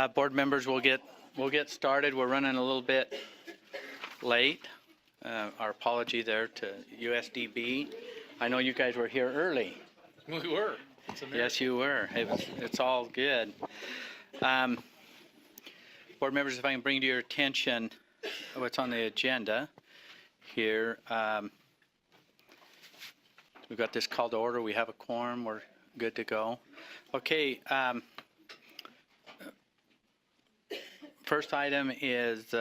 Board members, we'll get started. We're running a little bit late. Our apology there to USDB. I know you guys were here early. We were. Yes, you were. It's all good. Board members, if I can bring to your attention what's on the agenda here. We've got this call to order. We have a quorum. We're good to go. Okay. First item is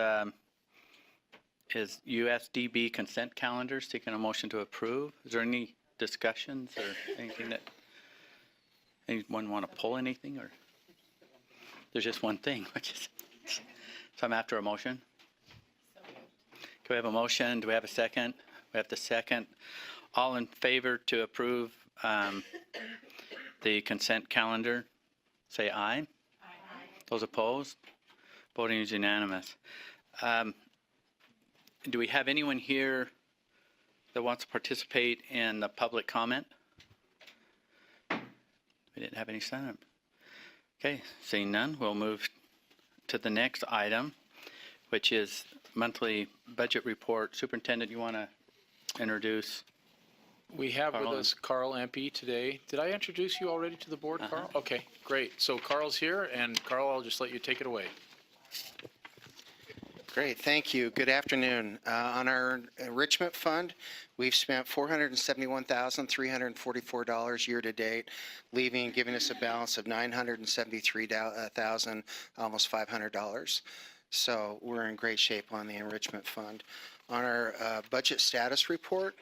USDB consent calendar, seeking a motion to approve. Is there any discussions or anything that anyone want to pull anything, or there's just one thing, which is so I'm after a motion. Can we have a motion? Do we have a second? We have the second. All in favor to approve the consent calendar, say aye. Aye. Those opposed? Voting is unanimous. Do we have anyone here that wants to participate in the public comment? We didn't have any sign up. Okay, seeing none, we'll move to the next item, which is monthly budget report. Superintendent, you want to introduce? We have with us Carl Empey today. Did I introduce you already to the board, Carl? Okay, great. So Carl's here, and Carl, I'll just let you take it away. Great, thank you. Good afternoon. On our enrichment fund, we've spent $471,344 year to date, giving us a balance of $973,000, almost $500. So we're in great shape on the enrichment fund. On our budget status report,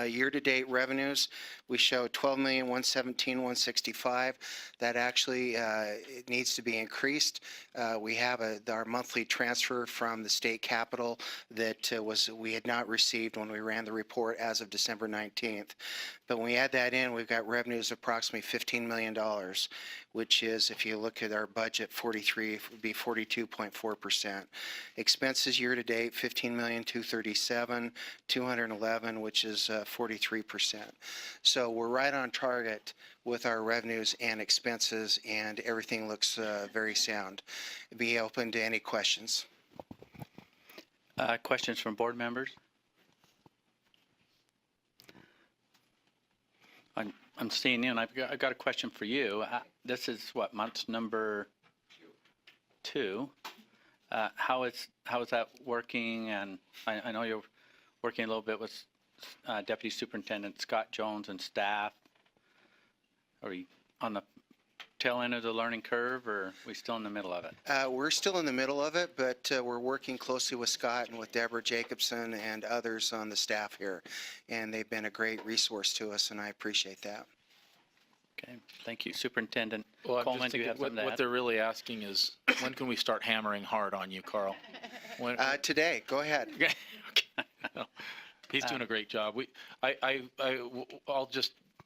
year-to-date revenues, we show $12,117,165. That actually it needs to be increased. We have our monthly transfer from the state capital that we had not received when we ran the report as of December 19th. But when we add that in, we've got revenues of approximately $15 million, which is, if you look at our budget, 43 would be 42.4%. Expenses year-to-date, $15,237,211, which is 43%. So we're right on target with our revenues and expenses, and everything looks very sound. Be open to any questions. Questions from board members? I'm seeing in. I've got a question for you. This is what, month number 2. How is that working? And I know you're working a little bit with Deputy Superintendent Scott Jones and staff. Are we on the tail end of the learning curve, or are we still in the middle of it? We're still in the middle of it, but we're working closely with Scott and with Deborah Jacobson and others on the staff here, and they've been a great resource to us, and I appreciate that. Okay, thank you. Superintendent Coleman, do you have something to add? what they're really asking is, when can we start hammering hard on you, Carl? Today, go ahead. Okay. He's doing a great job.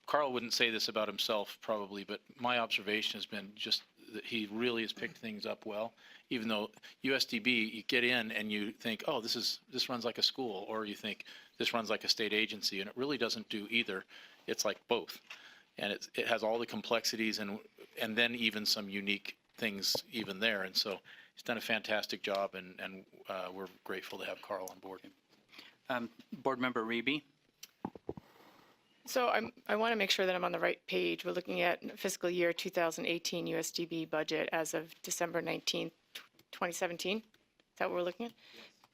Carl wouldn't say this about himself probably, but my observation has been just that he really has picked things up well. Even though USDB, you get in and you think, oh, this runs like a school, or you think this runs like a state agency, and it really doesn't do either. It's like both, and it has all the complexities and then even some unique things even there. And so he's done a fantastic job, and we're grateful to have Carl on board. Board Member Reby. So I want to make sure that I'm on the right page. We're looking at fiscal year 2018 USDB budget as of December 19th, 2017. Is that what we're looking at?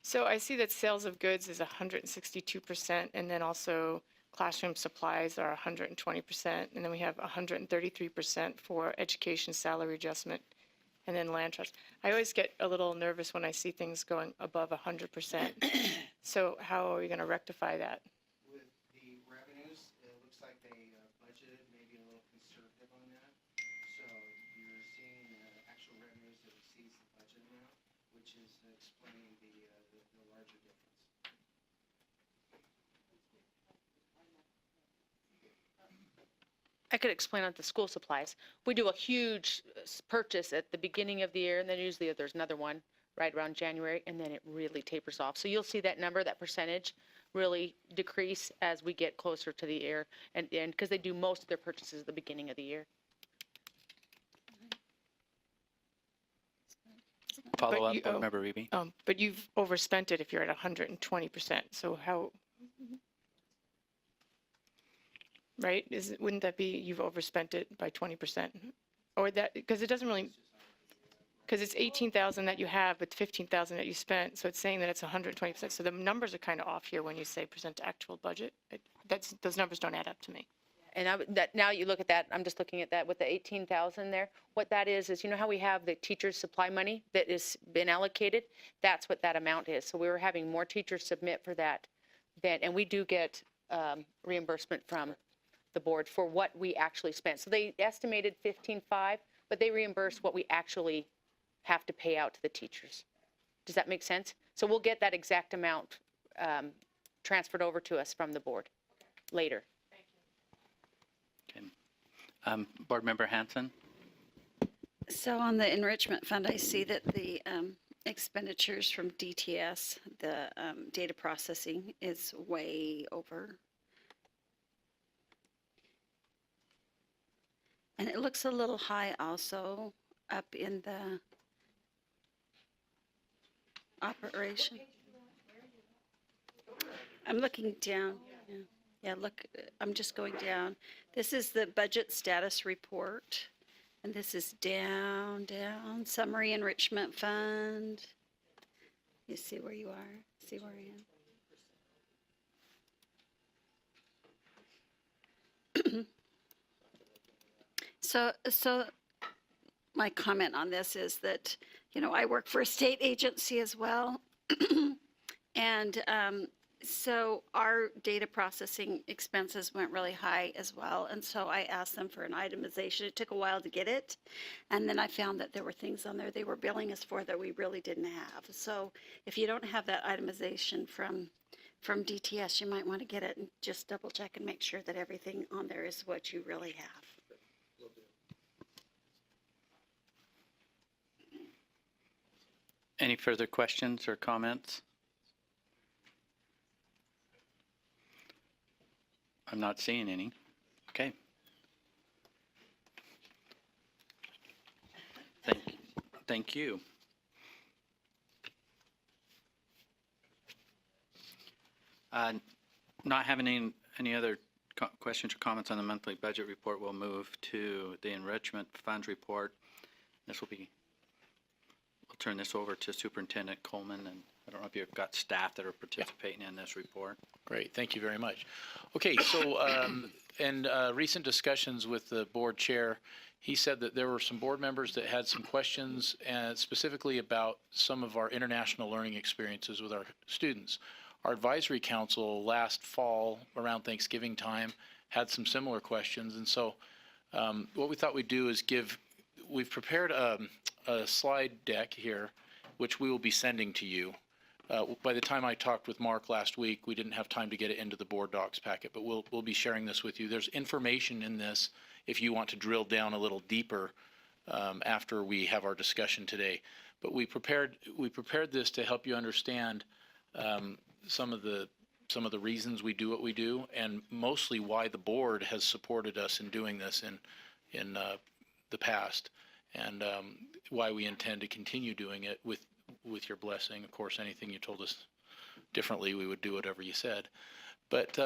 So I see that sales of goods is 162%, and then also classroom supplies are 120%, and then we have 133% for education salary adjustment, and then land trust. I always get a little nervous when I see things going above 100%. So how are we going to rectify that? I could explain on the school supplies. We do a huge purchase at the beginning of the year, and then usually there's another one right around January, and then it really tapers off. So you'll see that number, that percentage, really decrease as we get closer to the year, and because they do most of their purchases at the beginning of the year. Follow up, you- Board oh. Member Reby? But you've overspent it if you're at 120%. So how, right? Wouldn't that be you've overspent it by 20%? Or that, because it doesn't really, because it's 18,000 that you have, but 15,000 that you spent. So it's saying that it's 120%. So the numbers are kind of off here when you say present to actual budget. Those numbers don't add up to me. And now you look at that, I'm just looking at that with the 18,000 there. What that is you know how we have the teachers' supply money that has been allocated? That's what that amount is. So we were having more teachers submit for that and we do get reimbursement from the board for what we actually spent. So they estimated 15.5, but they reimburse what we actually have to pay out to the teachers. Does that make sense? So we'll get that exact amount transferred over to us from the board later. Board Member Hanson? So on the enrichment fund, I see that the expenditures from DTS, the data processing, is way over. And it looks a little high also up in the operation. I'm looking down. Yeah, look, I'm just going down. This is the budget status report. And this is down, summary enrichment fund. You see where you are? See where I am? So my comment on this is that, I work for a state agency as well. And so our data processing expenses went really high as well. And so I asked them for an itemization. It took a while to get it. And then I found that there were things on there they were billing us for that we really didn't have. So if you don't have that itemization from DTS, you might want to get it and just double check and make sure that everything on there is what you really have. Any further questions or comments? I'm not seeing any. Okay. Thank you. Not having any other questions or comments on the monthly budget report, we'll move to the enrichment funds report. We'll turn this over to Superintendent Coleman, and I don't know if you've got staff that are participating in this report. Great, thank you very much. Okay, so in recent discussions with the board chair, he said that there were some board members that had some questions specifically about some of our international learning experiences with our students. Our advisory council last fall around Thanksgiving time had some similar questions, and so what we thought we'd do is we've prepared a slide deck here, which we will be sending to you. By the time I talked with Mark last week, we didn't have time to get it into the board docs packet, but we'll be sharing this with you. There's information in this if you want to drill down a little deeper after we have our discussion today. But we prepared this to help you understand some of the reasons we do what we do, and mostly why the board has supported us in doing this in the past, and why we intend to continue doing it with your blessing. Of course, anything you told us differently, we would do whatever you said. But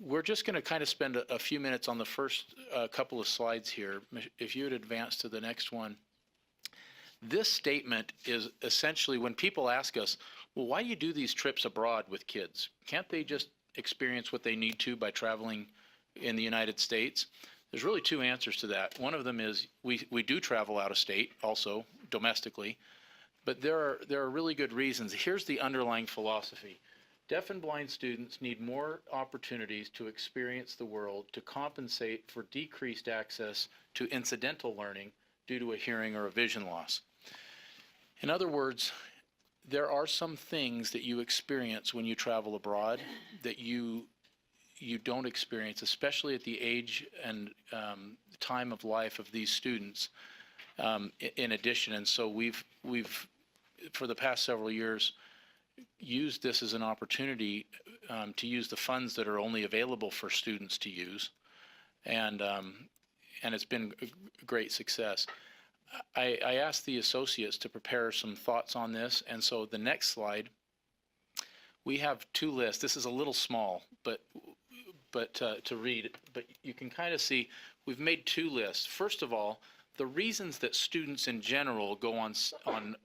we're just going to kind of spend a few minutes on the first couple of slides here. If you would advance to the next one. This statement is essentially when people ask us, well, why do you do these trips abroad with kids? Can't they just experience what they need to by traveling in the United States? There's really two answers to that. One of them is we do travel out of state, also domestically, but there are really good reasons. Here's the underlying philosophy. Deaf and blind students need more opportunities to experience the world to compensate for decreased access to incidental learning due to a hearing or a vision loss. In other words, there are some things that you experience when you travel abroad that you don't experience, especially at the age and time of life of these students. In addition, and so we've for the past several years used this as an opportunity to use the funds that are only available for students to use, and it's been a great success. I asked the associates to prepare some thoughts on this, and so the next slide, we have two lists. This is a little small, but to read, but you can kind of see we've made two lists. First of all, the reasons that students in general go on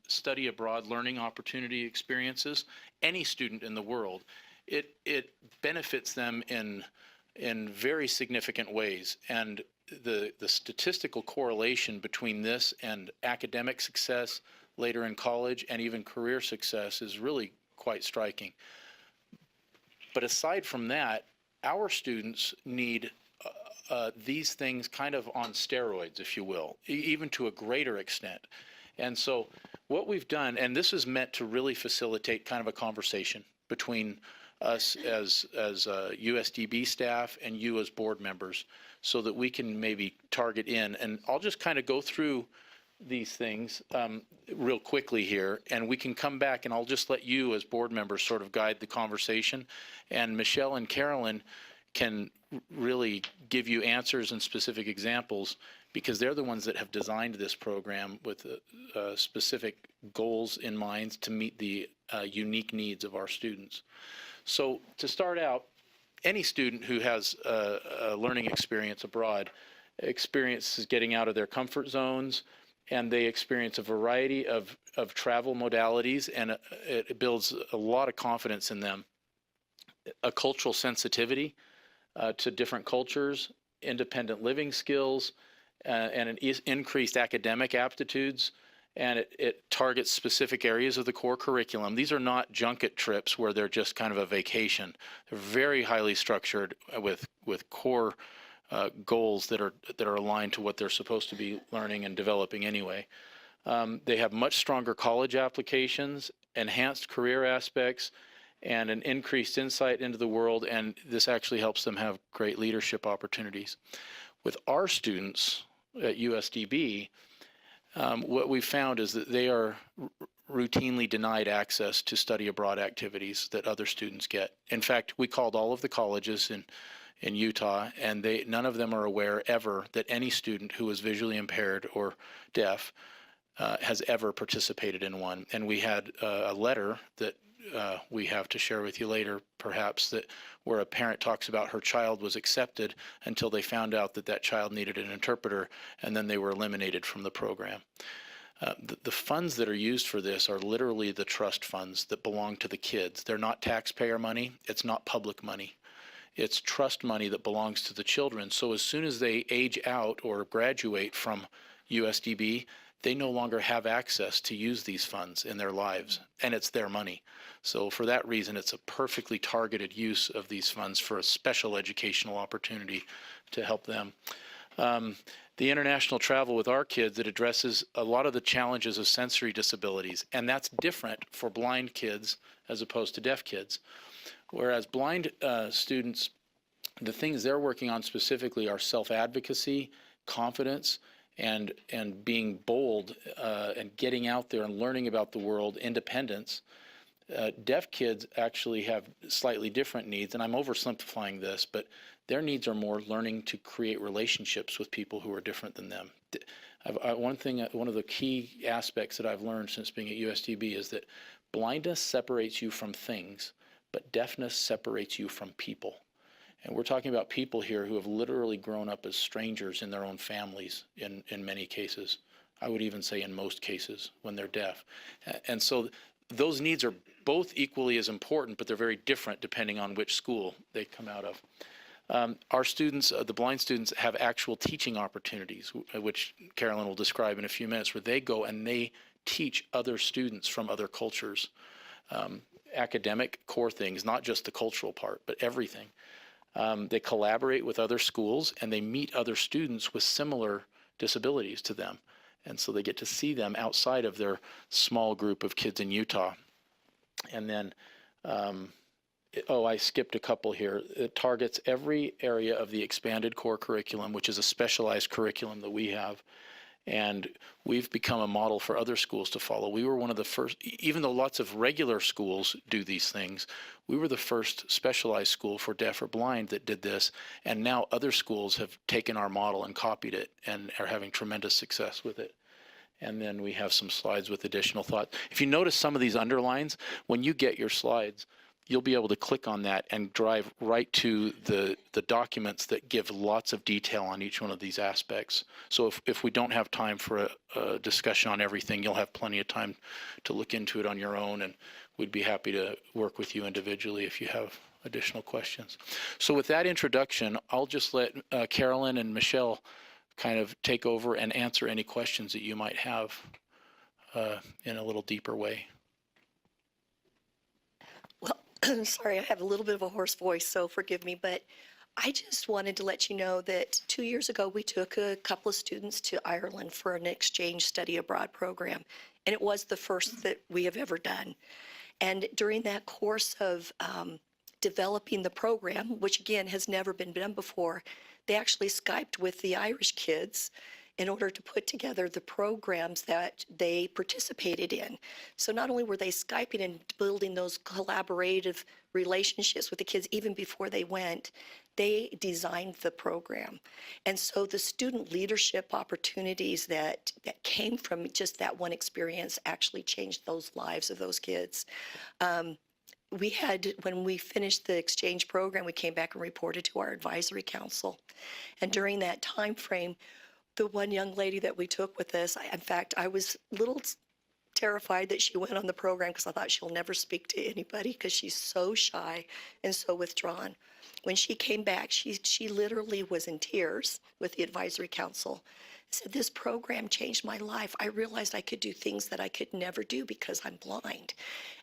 study abroad learning opportunity experiences, any student in the world, it benefits them in very significant ways. And the statistical correlation between this and academic success later in college and even career success is really quite striking. But aside from that, our students need these things kind of on steroids, if you will, even to a greater extent. And so what we've done, and this is meant to really facilitate kind of a conversation between us as USDB staff and you as board members, so that we can maybe target in. And I'll just kind of go through these things real quickly here, and we can come back and I'll just let you as board members sort of guide the conversation. And Michelle and Carolyn can really give you answers and specific examples, because they're the ones that have designed this program with specific goals in mind to meet the unique needs of our students. So to start out, any student who has a learning experience abroad experiences getting out of their comfort zones, and they experience a variety of travel modalities, and it builds a lot of confidence in them. A cultural sensitivity to different cultures, independent living skills, and an increased academic aptitudes, and it targets specific areas of the core curriculum. These are not junket trips where they're just kind of a vacation. They're very highly structured with core goals that are aligned to what they're supposed to be learning and developing anyway. They have much stronger college applications, enhanced career aspects, and an increased insight into the world, and this actually helps them have great leadership opportunities. With our students at USDB, what we found is that they are routinely denied access to study abroad activities that other students get. In fact, we called all of the colleges in Utah, and none of them are aware ever that any student who is visually impaired or deaf has ever participated in one. And we had a letter that we have to share with you later, perhaps, that where a parent talks about her child was accepted until they found out that that child needed an interpreter, and then they were eliminated from the program. The funds that are used for this are literally the trust funds that belong to the kids. They're not taxpayer money. It's not public money. It's trust money that belongs to the children. So as soon as they age out or graduate from USDB, they no longer have access to use these funds in their lives, and it's their money. So for that reason, it's a perfectly targeted use of these funds for a special educational opportunity to help them. The international travel with our kids, it addresses a lot of the challenges of sensory disabilities, and that's different for blind kids as opposed to deaf kids. Whereas blind students, the things they're working on specifically are self-advocacy, confidence, and being bold and getting out there and learning about the world, independence. Deaf kids actually have slightly different needs, and I'm oversimplifying this, but their needs are more learning to create relationships with people who are different than them. One of the key aspects that I've learned since being at USDB is that blindness separates you from things, but deafness separates you from people. And we're talking about people here who have literally grown up as strangers in their own families in many cases. I would even say in most cases when they're deaf. And so those needs are both equally as important, but they're very different depending on which school they come out of. Our students, the blind students, have actual teaching opportunities, which Carolyn will describe in a few minutes, where they go and they teach other students from other cultures. Academic core things, not just the cultural part, but everything. They collaborate with other schools, and they meet other students with similar disabilities to them. And so they get to see them outside of their small group of kids in Utah. And then, I skipped a couple here. It targets every area of the expanded core curriculum, which is a specialized curriculum that we have. And we've become a model for other schools to follow. We were one of the first, even though lots of regular schools do these things, we were the first specialized school for deaf or blind that did this. And now other schools have taken our model and copied it and are having tremendous success with it. And then we have some slides with additional thought. If you notice some of these underlines, when you get your slides, you'll be able to click on that and drive right to the documents that give lots of detail on each one of these aspects. So if we don't have time for a discussion on everything, you'll have plenty of time to look into it on your own, and we'd be happy to work with you individually if you have additional questions. So with that introduction, I'll just let Carolyn and Michelle kind of take over and answer any questions that you might have in a little deeper way. Well, sorry, I have a little bit of a hoarse voice, so forgive me, but I just wanted to let you know that 2 years ago, we took a couple of students to Ireland for an exchange study abroad program, and it was the first that we have ever done. And during that course of developing the program, which again has never been done before, they actually Skyped with the Irish kids in order to put together the programs that they participated in. So not only were they Skyping and building those collaborative relationships with the kids even before they went, they designed the program. And so the student leadership opportunities that came from just that one experience actually changed those lives of those kids. We had, when we finished the exchange program, we came back and reported to our advisory council. And during that time frame, the one young lady that we took with us, in fact, I was a little terrified that she went on the program because I thought she'll never speak to anybody because she's so shy and so withdrawn. When she came back, she literally was in tears with the advisory council. Said, this program changed my life. I realized I could do things that I could never do because I'm blind.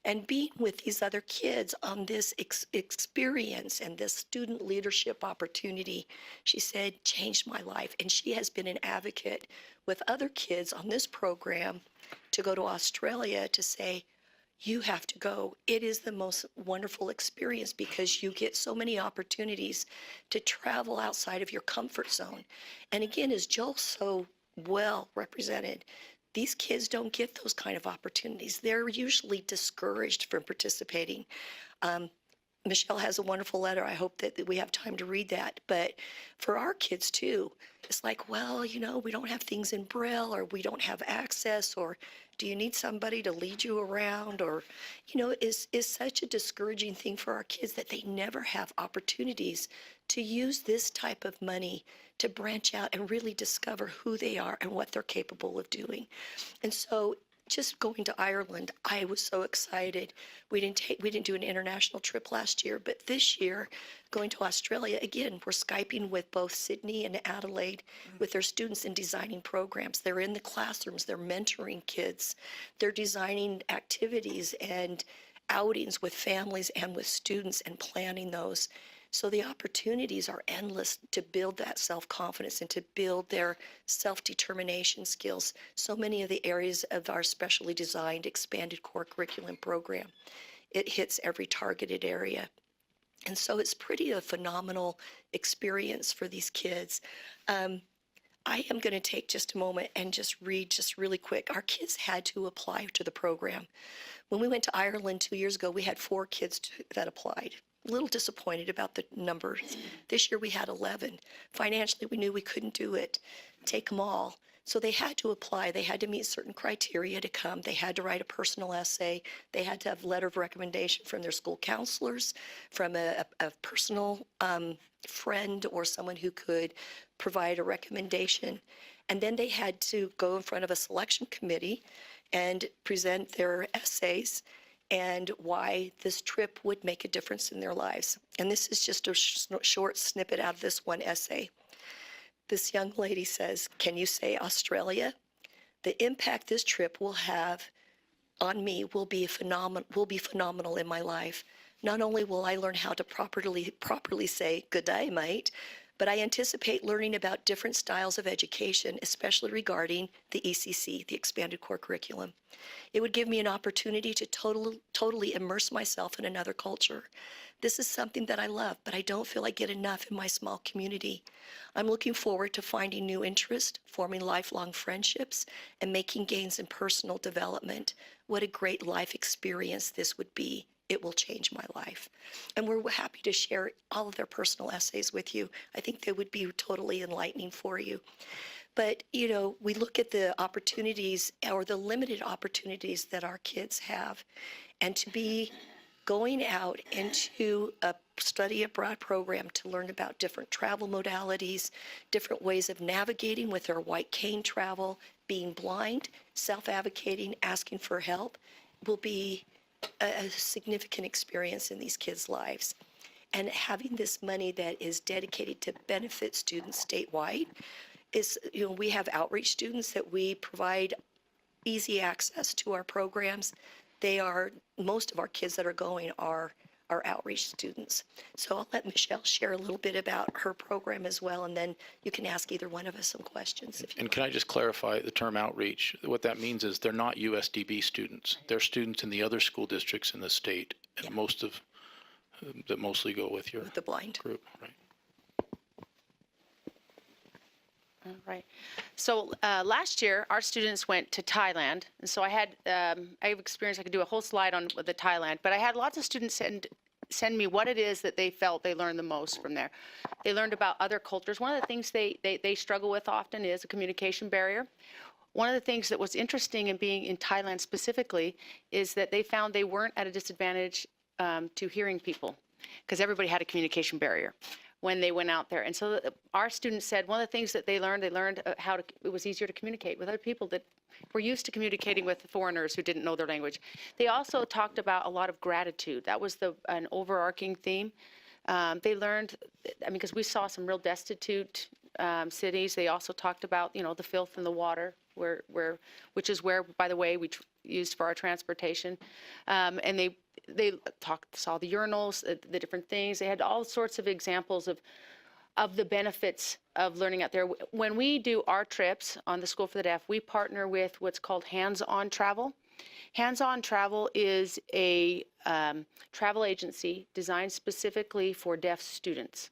And being with these other kids on this experience and this student leadership opportunity, she said, changed my life. And she has been an advocate with other kids on this program to go to Australia to say, you have to go. It is the most wonderful experience because you get so many opportunities to travel outside of your comfort zone. And again, as Joel so well represented, these kids don't get those kind of opportunities. They're usually discouraged from participating. Michelle has a wonderful letter. I hope that we have time to read that. But for our kids too, it's like, well, you know, we don't have things in Braille, or we don't have access, or do you need somebody to lead you around? Or, you know, is such a discouraging thing for our kids that they never have opportunities to use this type of money to branch out and really discover who they are and what they're capable of doing. And so just going to Ireland, I was so excited. We didn't do an international trip last year, but this year, going to Australia, again, we're Skyping with both Sydney and Adelaide with their students and designing programs. They're in the classrooms, they're mentoring kids, they're designing activities and outings with families and with students and planning those. So the opportunities are endless to build that self-confidence and to build their self-determination skills. So many of the areas of our specially designed expanded core curriculum program, it hits every targeted area. And so it's pretty a phenomenal experience for these kids. I am going to take just a moment and just read just really quick. Our kids had to apply to the program. When we went to Ireland 2 years ago, we had 4 kids that applied. A little disappointed about the numbers. This year we had 11. Financially, we knew we couldn't do it, take them all. So they had to apply. They had to meet certain criteria to come. They had to write a personal essay. They had to have a letter of recommendation from their school counselors, from a personal friend or someone who could provide a recommendation. And then they had to go in front of a selection committee and present their essays and why this trip would make a difference in their lives. And this is just a short snippet out of this one essay. This young lady says, can you say Australia? The impact this trip will have on me will be phenomenal in my life. Not only will I learn how to properly say good day, mate, but I anticipate learning about different styles of education, especially regarding the ECC, the Expanded Core Curriculum. It would give me an opportunity to totally immerse myself in another culture. This is something that I love, but I don't feel I get enough in my small community. I'm looking forward to finding new interests, forming lifelong friendships, and making gains in personal development. What a great life experience this would be. It will change my life. And we're happy to share all of their personal essays with you. I think they would be totally enlightening for you. But, you know, we look at the opportunities or the limited opportunities that our kids have. And to be going out into a study abroad program to learn about different travel modalities, different ways of navigating with their white cane travel, being blind, self-advocating, asking for help, will be a significant experience in these kids' lives. And having this money that is dedicated to benefit students statewide is, you know, we have outreach students that we provide easy access to our programs. They are, most of our kids that are going are outreach students. So I'll let Michelle share a little bit about her program as well, and then you can ask either one of us some questions if you And can I just clarify the term outreach? What that means is they're not USDB students. They're students in the other school districts in the state, and that mostly go with your with the blind. group, right? All right. So last year, our students went to Thailand. And so I have experience, I could do a whole slide on the Thailand, but I had lots of students send me what it is that they felt they learned the most from there. They learned about other cultures. One of the things they struggle with often is a communication barrier. One of the things that was interesting in being in Thailand specifically is that they found they weren't at a disadvantage to hearing people, because everybody had a communication barrier when they went out there. And so our students said one of the things that they learned it was easier to communicate with other people that were used to communicating with foreigners who didn't know their language. They also talked about a lot of gratitude. That was an overarching theme. They learned, I mean, because we saw some real destitute cities. They also talked about, you know, the filth in the water, which is where, by the way, we used for our transportation. And they saw the urinals, the different things. They had all sorts of examples of the benefits of learning out there. When we do our trips on the School for the Deaf, we partner with what's called Hands-On Travel. Hands-On Travel is a travel agency designed specifically for deaf students.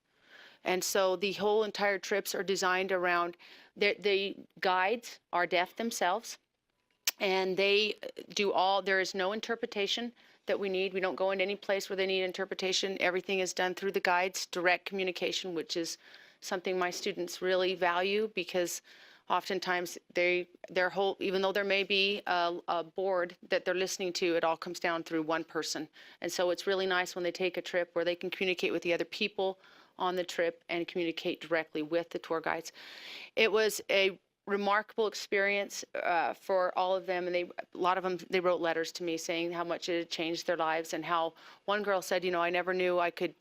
And so the whole entire trips are designed around, the guides are deaf themselves, and they do there is no interpretation that we need. We don't go into any place where they need interpretation. Everything is done through the guides, direct communication, which is something my students really value, because oftentimes even though there may be a board that they're listening to, it all comes down through one person. And so it's really nice when they take a trip where they can communicate with the other people on the trip and communicate directly with the tour guides. It was a remarkable experience for all of them, and a lot of them, they wrote letters to me saying how much it had changed their lives, and how one girl said, you know, I never knew I could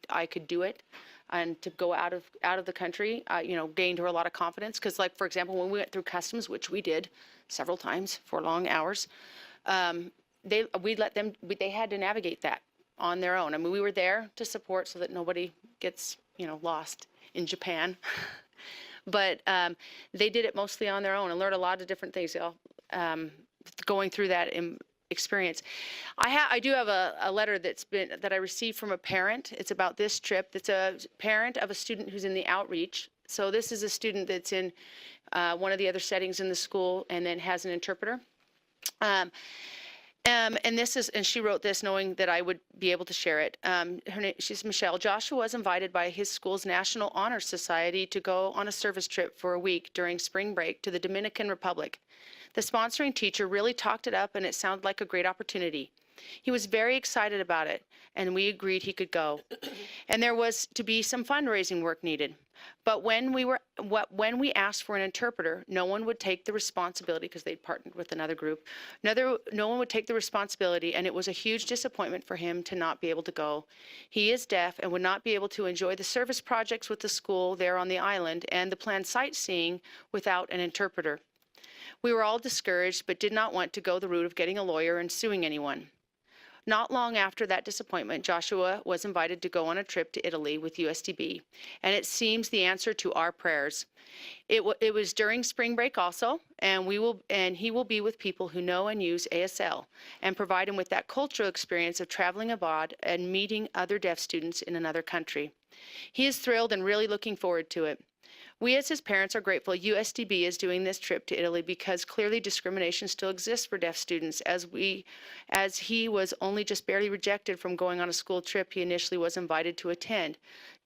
do it, and to go out of the country, you know, gained her a lot of confidence. Because, like, for example, when we went through customs, which we did several times for long hours, they had to navigate that on their own. I mean, we were there to support so that nobody gets, you know, lost in Japan. But they did it mostly on their own and learned a lot of different things going through that experience. I do have a letter that I received from a parent. It's about this trip. It's a parent of a student who's in the outreach. So this is a student that's in one of the other settings in the school and then has an interpreter. And she wrote this knowing that I would be able to share it. She's Michelle. Joshua was invited by his school's National Honor Society to go on a service trip for a week during spring break to the Dominican Republic. The sponsoring teacher really talked it up, and it sounded like a great opportunity. He was very excited about it, and we agreed he could go. And there was to be some fundraising work needed. But when we asked for an interpreter, no one would take the responsibility, because they'd partnered with another group. No one would take the responsibility, and it was a huge disappointment for him to not be able to go. He is deaf and would not be able to enjoy the service projects with the school there on the island and the planned sightseeing without an interpreter. We were all discouraged, but did not want to go the route of getting a lawyer and suing anyone. Not long after that disappointment, Joshua was invited to go on a trip to Italy with USDB, and it seems the answer to our prayers. It was during spring break also, and he will be with people who know and use ASL and provide him with that cultural experience of traveling abroad and meeting other deaf students in another country. He is thrilled and really looking forward to it. We as his parents are grateful USDB is doing this trip to Italy, because clearly discrimination still exists for deaf students, as he was only just barely rejected from going on a school trip he initially was invited to attend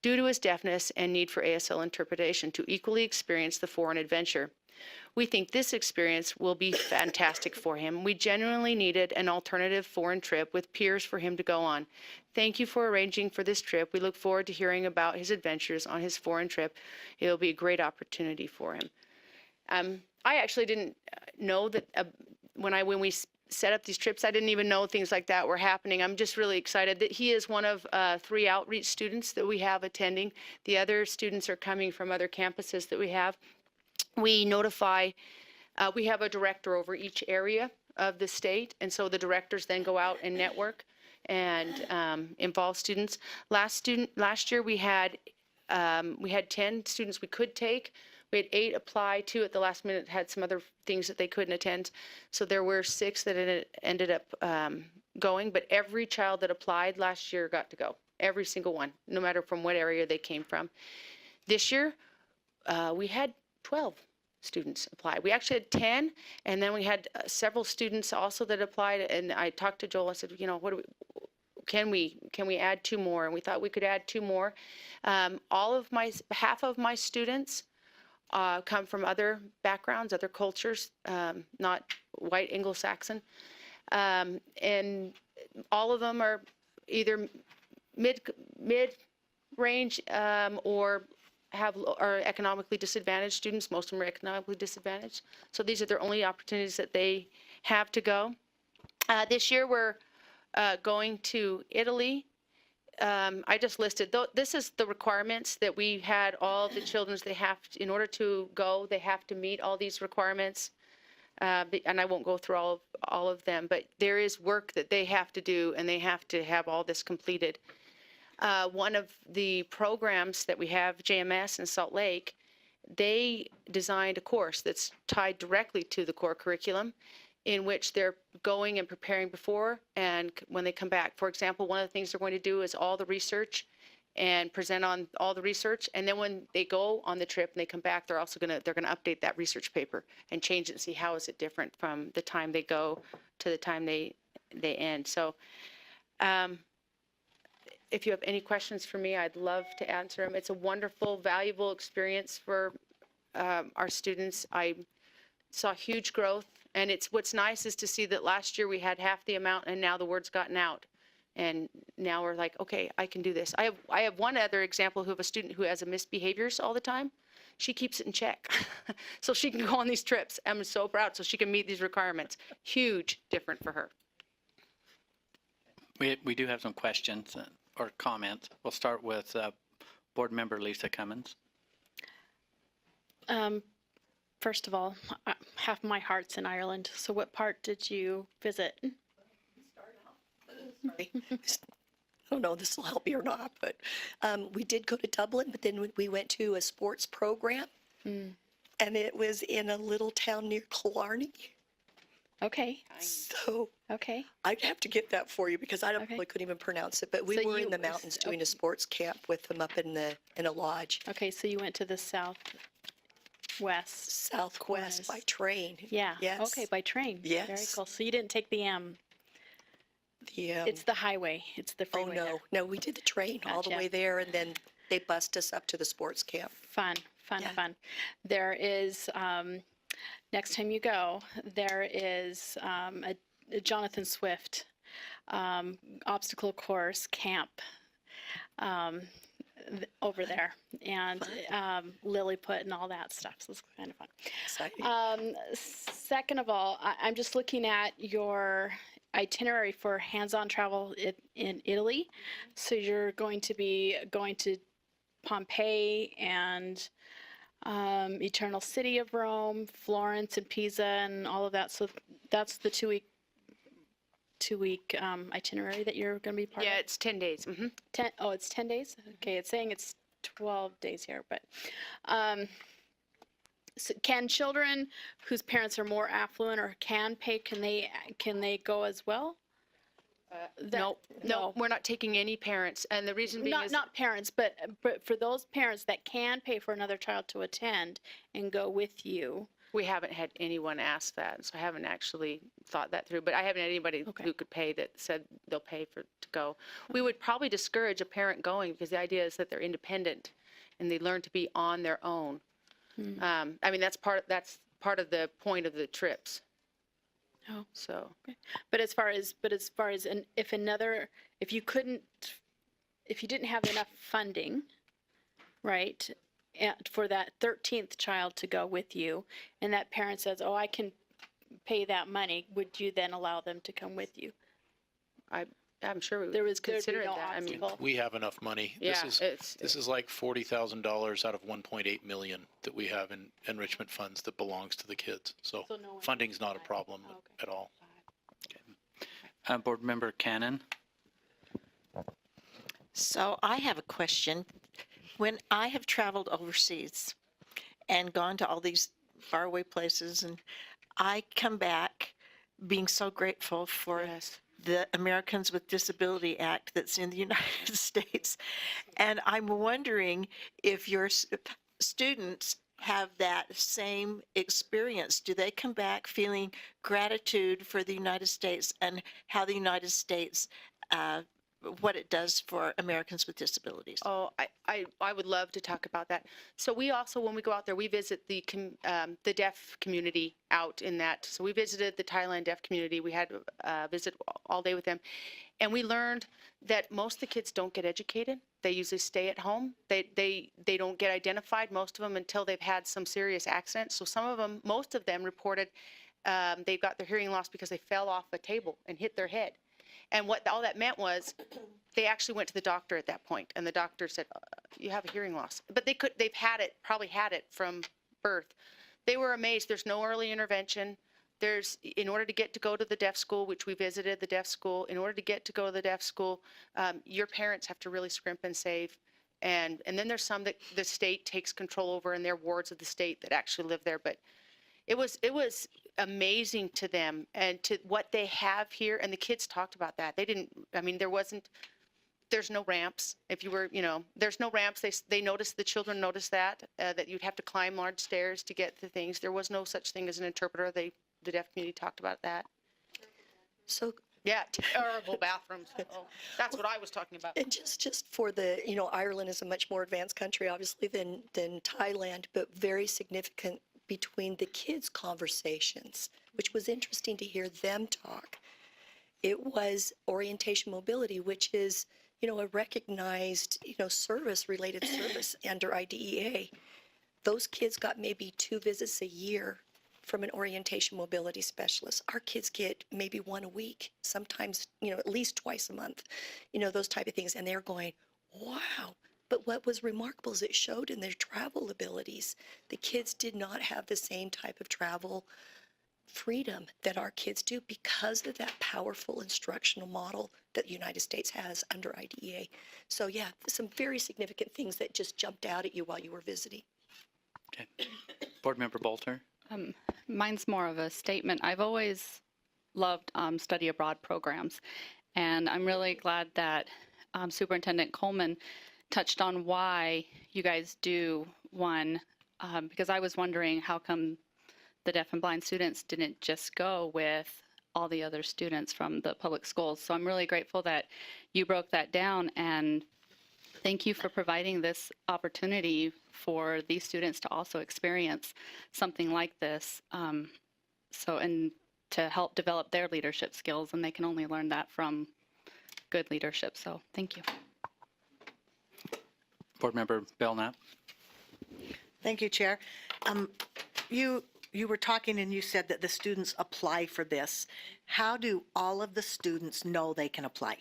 due to his deafness and need for ASL interpretation to equally experience the foreign adventure. We think this experience will be fantastic for him. We genuinely needed an alternative foreign trip with peers for him to go on. Thank you for arranging for this trip. We look forward to hearing about his adventures on his foreign trip. It will be a great opportunity for him. I actually didn't know that when we set up these trips, I didn't even know things like that were happening. I'm just really excited that he is one of 3 outreach students that we have attending. The other students are coming from other campuses that we have. We notify, we have a director over each area of the state, and so the directors then go out and network and involve students. Last year we had 10 students we could take. We had 8 apply, 2 at the last minute had some other things that they couldn't attend. So there were 6 that ended up going, but every child that applied last year got to go. Every single one, no matter from what area they came from. This year, we had 12 students apply. We actually had 10, and then we had several students also that applied, and I talked to Joel, I said, you know, can we add 2 more? And we thought we could add 2 more. Half of my students come from other backgrounds, other cultures, not white Anglo-Saxon. And all of them are either mid-range or are economically disadvantaged students. Most of them are economically disadvantaged. So these are their only opportunities that they have to go. This year we're going to Italy. I just listed, this is the requirements that we had all the children, they have, in order to go, they have to meet all these requirements. And I won't go through all of them, but there is work that they have to do, and they have to have all this completed. One of the programs that we have, JMS in Salt Lake, they designed a course that's tied directly to the core curriculum, in which they're going and preparing before and when they come back. For example, one of the things they're going to do is all the research and present on all the research. And then when they go on the trip and they come back, they're also gonna update that research paper and change it and see how is it different from the time they go to the time they end. So if you have any questions for me, I'd love to answer them. It's a wonderful, valuable experience for our students. I saw huge growth. And what's nice is to see that last year we had half the amount, and now the word's gotten out. And now we're like, okay, I can do this. I have one other example of a student who has a misbehaviors all the time. She keeps it in check. So she can go on these trips. I'm so proud. So she can meet these requirements. Huge different for her. We do have some questions or comments. We'll start with Board Member Lisa Cummins. First of all, half my heart's in Ireland. So what part did you visit? I don't know if this will help you or not, but we did go to Dublin, but then we went to a sports program, and it was in a little town near Killarney. Okay. So Okay. I'd have to get that for you because I Okay. really couldn't even pronounce it. But we So were you- in the mountains doing a sports camp with them up in a lodge, Okay. So you went to the southwest. southwest by train. Yeah. Yes. Okay. By train. Very Yes. cool. So you didn't take the M. The, It's the highway. It's the oh freeway. no, there. no, we did the train all the Gotcha. way there, and then they bussed us up to the sports camp. Fun. Yeah. Fun. There is, next time you go, there is a Jonathan Swift obstacle course camp over there, and Lilliput and all that stuff. So it's kind of fun. Exciting. Second of all, I'm just looking at your itinerary for hands-on travel in Italy. So you're going to be going to Pompeii and Eternal City of Rome, Florence and Pisa and all of that. So that's the two-week itinerary that you're going to be part Yeah, of? it's 10 days. 10, oh, it's 10 days? Okay, it's saying it's 12 days here, but so can children whose parents are more affluent or can pay, can they go as well? No, we're not taking any parents. And the reason being is Not parents, but for those parents that can pay for another child to attend and go with you. we haven't had anyone ask that. So I haven't actually thought that through. But I haven't had anybody Okay. who could pay that said they'll pay to go. We would probably discourage a parent going because the idea is that they're independent and they learn to be on their own. I mean, that's part part of the point of the trips. Oh. So, But as far as, if you couldn't, if you didn't have enough funding, right, for that 13th child to go with you, and that parent says, oh, I can pay that money, would you then allow them to come with you? I'm sure we There would was, there'd be consider no that. I mean, obstacle. We have enough money. yeah, This is like $40,000 out of 1.8 million that we have in enrichment funds that belongs to the kids. So So no one- funding's not a problem Okay. at all. Board Member Cannon? So I have a question. When I have traveled overseas and gone to all these faraway places, and I come back being so grateful for yes. the Americans with Disability Act that's in the United States. And I'm wondering if your students have that same experience. Do they come back feeling gratitude for the United States and how the United States, what it does for Americans with disabilities? Oh, I would love to talk about that. So we also, when we go out there, we visit the deaf community out in that. So we visited the Thailand deaf community. We had a visit all day with them. And we learned that most of the kids don't get educated. They usually stay at home. They don't get identified, most of them, until they've had some serious accidents. So some of them, most of them reported they got their hearing loss because they fell off a table and hit their head. And what all that meant was they actually went to the doctor at that point, and the doctor said, you have a hearing loss. But they've probably had it from birth. They were amazed. There's no early intervention. In order to go to the deaf school, which we visited the deaf school, in order to go to the deaf school, your parents have to really scrimp and save. And then there's some that the state takes control over, and they're wards of the state that actually live there. But it was amazing to them and to what they have here. And the kids talked about that. There's no ramps. If you were, there's no ramps. They noticed, the children noticed that you'd have to climb large stairs to get to things. There was no such thing as an interpreter. The deaf community talked about that. So, Yeah, terrible bathrooms. Oh, that's what I was talking about. and just for the, Ireland is a much more advanced country, obviously, than Thailand, but very significant between the kids' conversations, which was interesting to hear them talk. It was orientation mobility, which is, a recognized, service-related service under IDEA. Those kids got maybe 2 visits a year from an orientation mobility specialist. Our kids get maybe 1 a week, sometimes, at least twice a month, those type of things. And they're going, wow. But what was remarkable is it showed in their travel abilities. The kids did not have the same type of travel freedom that our kids do because of that powerful instructional model that the United States has under IDEA. So yeah, some very significant things that just jumped out at you while you were visiting. Okay. Board Member Bolter? Mine's more of a statement. I've always loved study abroad programs, and I'm really glad that Superintendent Coleman touched on why you guys do one, because I was wondering how come the deaf and blind students didn't just go with all the other students from the public schools. So I'm really grateful that you broke that down, and thank you for providing this opportunity for these students to also experience something like this. And to help develop their leadership skills, and they can only learn that from good leadership. So thank you. Board Member Belknap? Thank you, Chair. You were talking and you said that the students apply for this. How do all of the students know they can apply?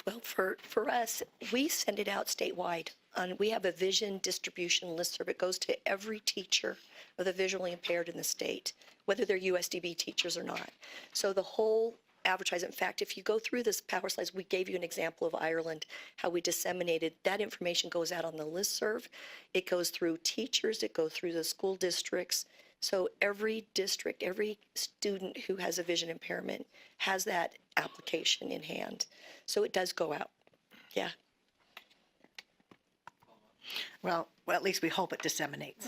Well, for us, we send it out statewide. We have a vision distribution listserv. It goes to every teacher of the visually impaired in the state, whether they're USDB teachers or not. So the whole advertisement, in fact, if you go through this power slides, we gave you an example of Ireland, how we disseminated. That information goes out on the listserv. It goes through teachers. It goes through the school districts. So every district, every student who has a vision impairment has that application in hand. So it does go out. Yeah. Well, at least we hope it disseminates.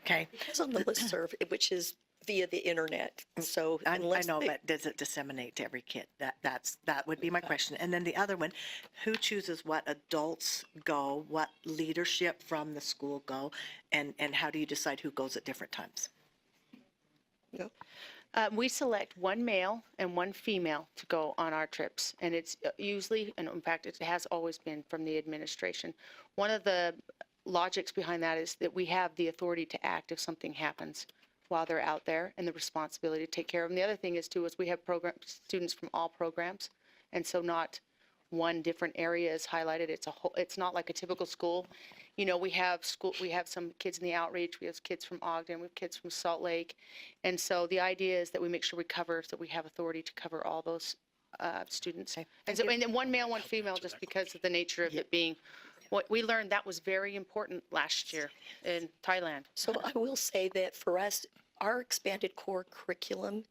Okay. It's on the listserv, which is via the internet. So I unless know, they- but does it disseminate to every kid? That would be my question. And then the other one, who chooses what adults go, what leadership from the school go, and how do you decide who goes at different times? We select one male and one female to go on our trips, and it's usually, and in fact, it has always been from the administration. One of the logics behind that is that we have the authority to act if something happens while they're out there, and the responsibility to take care of them. The other thing is too, is we have students from all programs, and so not one different area is highlighted. It's a whole, it's not like a typical school. You know, we have some kids in the outreach, we have kids from Ogden, we have kids from Salt Lake. And so the idea is that we make sure we cover, so we have authority to cover all those students. And so, and then one male, one female, just because of the nature of it being, what we learned that was very important last year in Thailand. So I will say that for us, our expanded core curriculum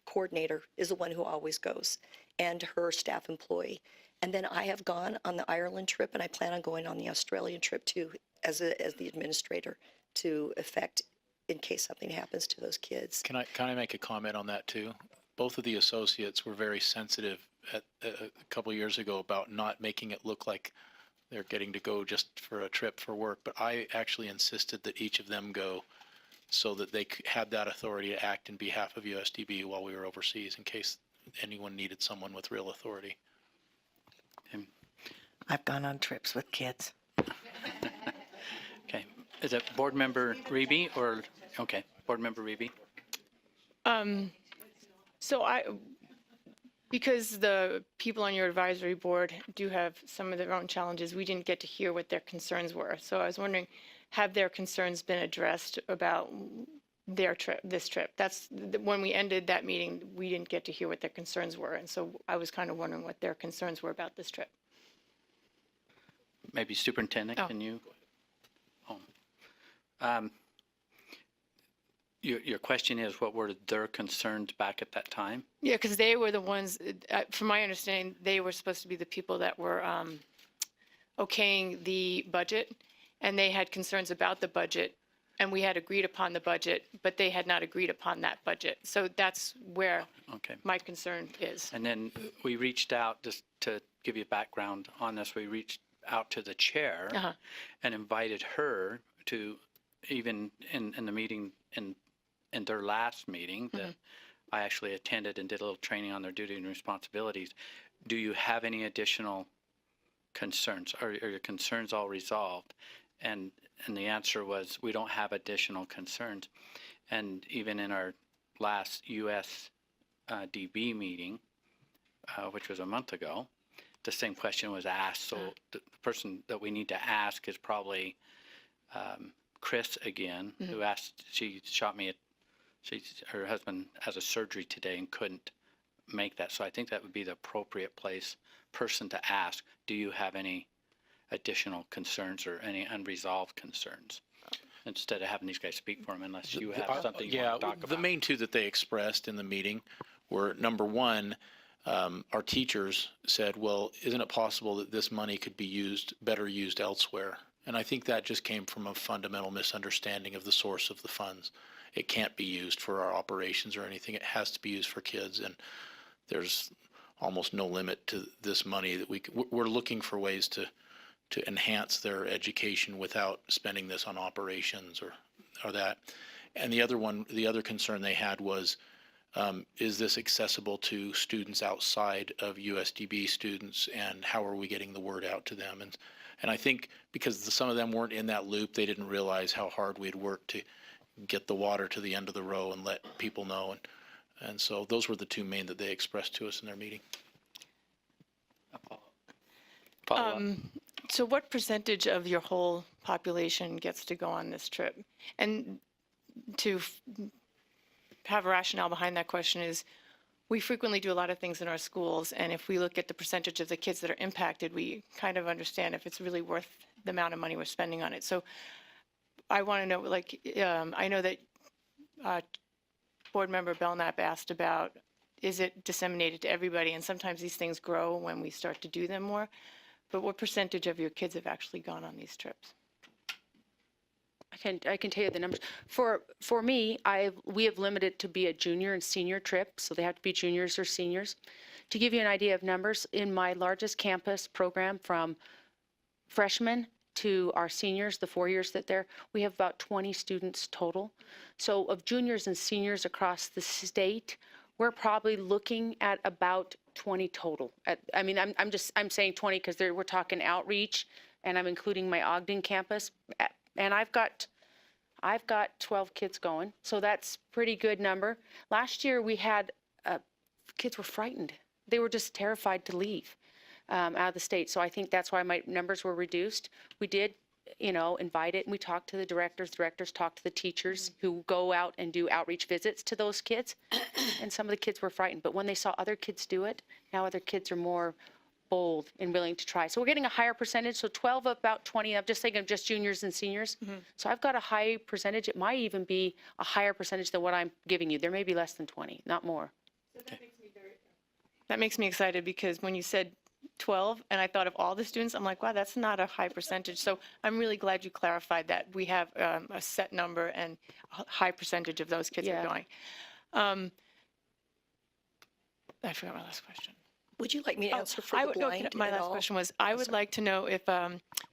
coordinator is the one who always goes, and her staff employee. And then I have gone on the Ireland trip, and I plan on going on the Australian trip too, as the administrator, to effect in case something happens to those kids. Can I make a comment on that too? Both of the associates were very sensitive a couple years ago about not making it look like they're getting to go just for a trip for work, but I actually insisted that each of them go so that they had that authority to act in behalf of USDB while we were overseas in case anyone needed someone with real authority. I've gone on trips with kids. Okay. Is it Board Member Reby or, okay, Board Member Reby? So because the people on your advisory board do have some of their own challenges, we didn't get to hear what their concerns were. So I was wondering, have their concerns been addressed about their trip, this trip? That's, when we ended that meeting, we didn't get to hear what their concerns were. And so I was kind of wondering what their concerns were about this trip. Maybe Superintendent, Oh. can you? Oh. Your question is, what were their concerns back at that time? Yeah, because they were the ones, from my understanding, they were supposed to be the people that were okaying the budget, and they had concerns about the budget, and we had agreed upon the budget, but they had not agreed upon that budget. So that's where Okay. my concern is. And then we reached out, just to give you background on this, we reached out to the chair Uh-huh. and invited her to, even in the meeting, in their last meeting that I actually attended and did a little training on their duty and responsibilities. Do you have any additional concerns? Are your concerns all resolved? And the answer was, we don't have additional concerns. And even in our last USDB meeting, which was a month ago, the same question was asked. So the person that we need to ask is probably Chris again, who asked, she shot me her husband has a surgery today and couldn't make that. So I think that would be the appropriate person to ask, do you have any additional concerns or any unresolved concerns? Instead of having these guys speak for them, unless you have something you want to talk about. The main two that they expressed in the meeting were, number one, our teachers said, well, isn't it possible that this money could be better used elsewhere? And I think that just came from a fundamental misunderstanding of the source of the funds. It can't be used for our operations or anything. It has to be used for kids, and there's almost no limit to this money that we're looking for ways to enhance their education without spending this on operations or that. And the other concern they had was, is this accessible to students outside of USDB students, and how are we getting the word out to them? And I think because some of them weren't in that loop, they didn't realize how hard we'd worked to get the water to the end of the row and let people know. And so those were the two main that they expressed to us in their meeting. Follow up. So what percentage of your whole population gets to go on this trip? And to have a rationale behind that question is, we frequently do a lot of things in our schools, and if we look at the percentage of the kids that are impacted, we kind of understand if it's really worth the amount of money we're spending on it. So I want to know, like, I know that Board Member Belknap asked about, is it disseminated to everybody? And sometimes these things grow when we start to do them more. But what percentage of your kids have actually gone on these trips? I can tell you the numbers. For me, we have limited to be a junior and senior trip, so they have to be juniors or seniors. To give you an idea of numbers, in my largest campus program, from freshmen to our seniors, the 4 years that they're, we have about 20 students total. So of juniors and seniors across the state, we're probably looking at about 20 total. I'm saying 20 because we're talking outreach, and I'm including my Ogden campus. And I've got 12 kids going, so that's pretty good number. Last year we had kids were frightened; they were just terrified to leave out of the state. So I think that's why my numbers were reduced. We did, invite it, and we talked to the directors. Directors talked to the teachers who go out and do outreach visits to those kids, and some of the kids were frightened. But when they saw other kids do it, now other kids are more bold and willing to try. So we're getting a higher percentage. So 12 of about 20, I'm just thinking of just juniors and seniors. So I've got a high percentage. It might even be a higher percentage than what I'm giving you. There may be less than 20, not more. That makes me excited because when you said 12 and I thought of all the students, I'm like, wow, that's not a high percentage. So I'm really glad you clarified that. We have a set number and a high percentage of those kids are going. I forgot my last question. Would you like me to answer for I the would- no, blind my at last all? question was, I would like to know if